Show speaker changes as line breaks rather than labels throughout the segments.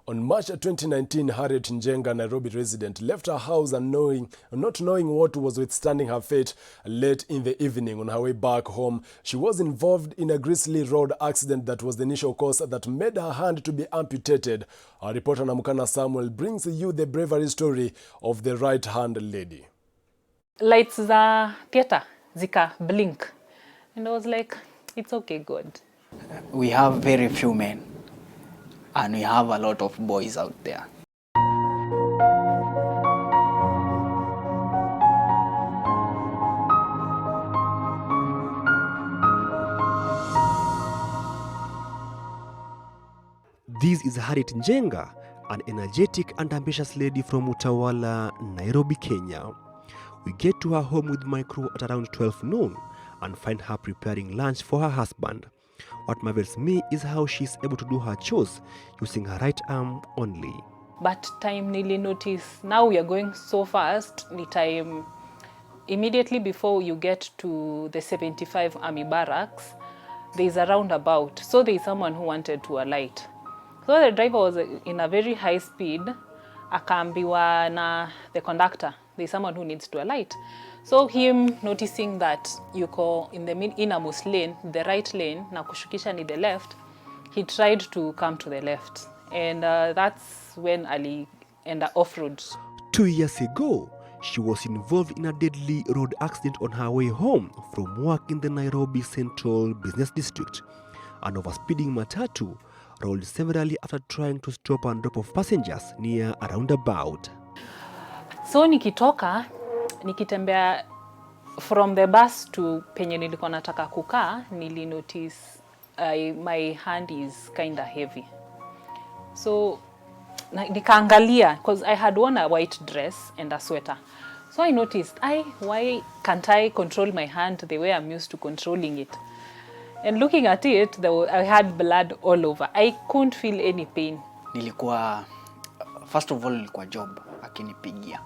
On March 2019, Harriet Njenga, Nairobi resident, left her house not knowing what was withstanding her fate. Late in the evening, on her way back home, she was involved in a grisly road accident that was the initial cause that made her hand to be amputated. Our reporter Namukana Samuel brings you the bravery story of the right-hand lady.
Lights za theater zika blink, and I was like, it's okay, God.
We have very few men, and we have a lot of boys out there.
This is Harriet Njenga, an energetic and ambitious lady from Utawala, Nairobi, Kenya. We get to her home with my crew at around 12 noon and find her preparing lunch for her husband. What marvels me is how she's able to do her chores using her right arm only.
But time nili notice, now we are going so fast, ni time immediately before you get to the 75 Army Barracks, there is a roundabout. So there is someone who wanted to alight. So the driver was in a very high speed, akaambiwa na the conductor, there is someone who needs to alight. So him noticing that yuko in the innermost lane, the right lane, na kushukisha ni the left, he tried to come to the left. And that's when Ali ended off-road.
2 years ago, she was involved in a deadly road accident on her way home from work in the Nairobi Central Business District. An overspeeding matatu rolled severely after trying to stop and drop off passengers near a roundabout.
So nikitembea from the bus to penye nilikuwa nataka kukaa, nili notice my hand is kind of heavy. So nikaangalia, because I had worn a white dress and a sweater. So I noticed, why can't I control my hand the way I'm used to controlling it? And looking at it, I had blood all over. I couldn't feel any pain.
First of all, nilikuwa job akinipigia.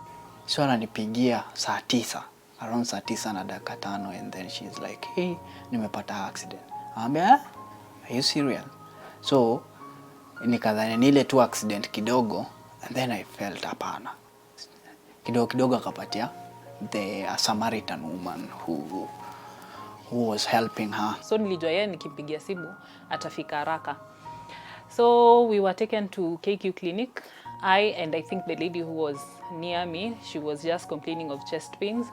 So ananipigia saa 9, around saa 9 na dakika 5, and then she's like, hey, nimepata accident. Are you serious? So nikadhani ni ile tu accident kidogo, and then I felt hapana. Kidogo akapatia the Samaritan woman who was helping her.
So nilijua yeye nikimpigia simu atafika haraka. So we were taken to KQ clinic. I think the lady who was near me, she was just complaining of chest pains.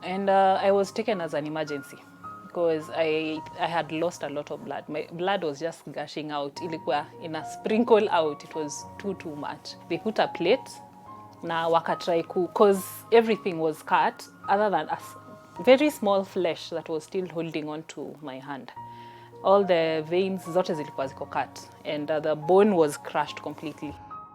And I was taken as an emergency because I had lost a lot of blood. My blood was just gushing out. Ilikuwa in a sprinkle out. It was too much. They put a plate na wakatry because everything was cut other than a very small flesh that was still holding on to my hand. All the veins zote zilikuwa ziko cut, and the bone was crushed completely.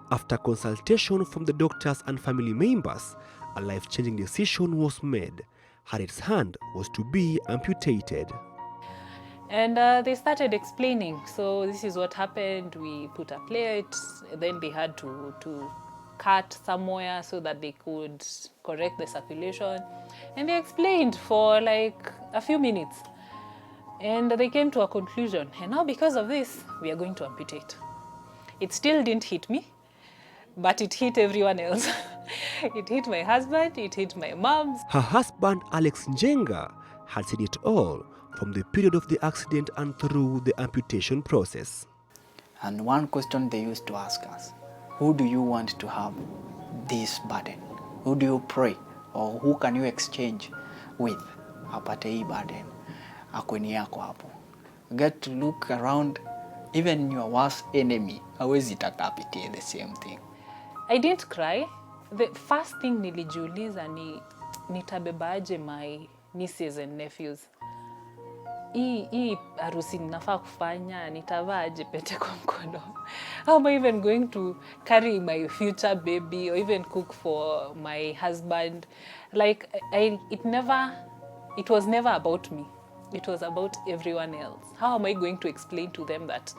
After consultation from the doctors and family members, a life-changing decision was made. Harriet's hand was to be amputated.
And they started explaining. So this is what happened. We put a plate, then they had to cut somewhere so that they could correct the circulation. And they explained for like a few minutes. And they came to a conclusion. And now because of this, we are going to amputate. It still didn't hit me, but it hit everyone else. It hit my husband, it hit my mom.
Her husband, Alex Njenga, had seen it all from the period of the accident and through the amputation process.
And one question they used to ask us, who do you want to have this burden? Who do you pray? Or who can you exchange with? Apate hii burden. Akweni yako hapo. You get to look around, even your worst enemy, hawezi taka apitie the same thing.
I didn't cry. The first thing nilijiuliza ni nitabebaje my nieces and nephews. Hii harusi ninafaa kufanya, nitavaaje pete kwa mkono? How am I even going to carry my future baby or even cook for my husband? Like it was never about me. It was about everyone else. How am I going to explain to them that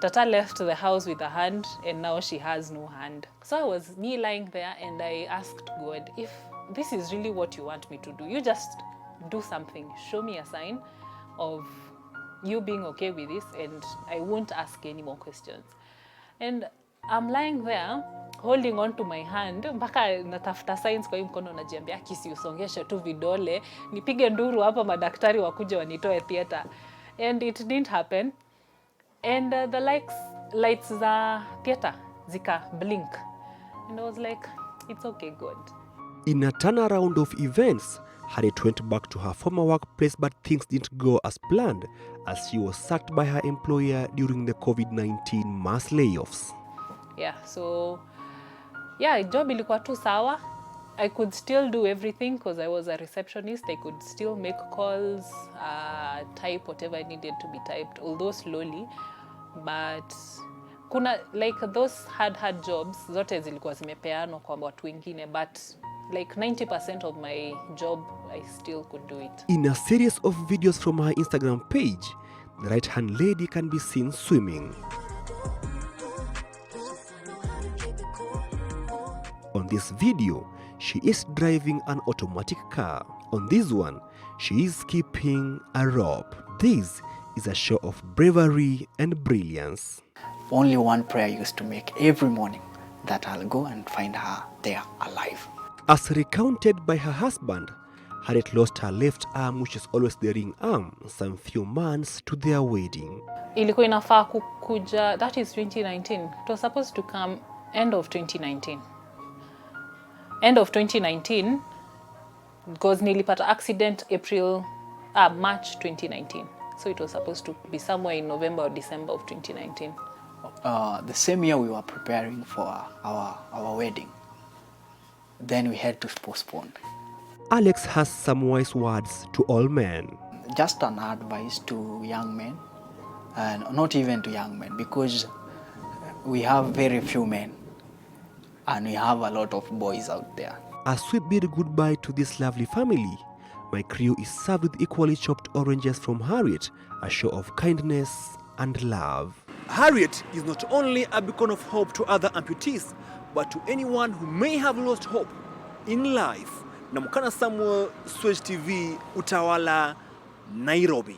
Tata left the house with a hand and now she has no hand? So I was lying there and I asked God, if this is really what you want me to do, you just do something. Show me a sign of you being okay with this and I won't ask any more questions. And I'm lying there holding on to my hand, mpaka natafuta signs kwa hii mkono, najiambia kisi usongeshe tu vidole, nipige nduru hapa madaktari wakuje wanitoe theater. And it didn't happen. And the lights za theater zika blink. And I was like, it's okay, God.
In a turnaround of events, Harriet went back to her former workplace, but things didn't go as planned, as she was sacked by her employer during the COVID-19 mass layoffs.
Yeah, so yeah, job ilikuwa tu sawa. I could still do everything because I was a receptionist. I could still make calls, type whatever I needed to be typed, although slowly. But kuna like those hard jobs zote zilikuwa zimepeanwa kwa watu wengine, but like 90% of my job I still could do it.
In a series of videos from her Instagram page, the right-hand lady can be seen swimming. On this video, she is driving an automatic car. On this one, she is keeping a rope. This is a show of bravery and brilliance.
Only one prayer I used to make every morning, that I'll go and find her there alive.
As recounted by her husband, Harriet lost her left arm, which is always the ring arm, some few months to their wedding.
Ilikuwa inafaa kukuja, that is 2019. It was supposed to come end of 2019. End of 2019, because nilipata accident March 2019. So it was supposed to be somewhere in November or December of 2019.
The same year we were preparing for our wedding. Then we had to postpone.
Alex has some wise words to all men.
Just an advice to young men, and not even to young men, because we have very few men and we have a lot of boys out there.
As we bid goodbye to this lovely family, my crew is served with equally chopped oranges from Harriet, a show of kindness and love.
Harriet is not only a beacon of hope to other amputees, but to anyone who may have lost hope in life. Namukana Samuel, Switch TV, Utawala, Nairobi.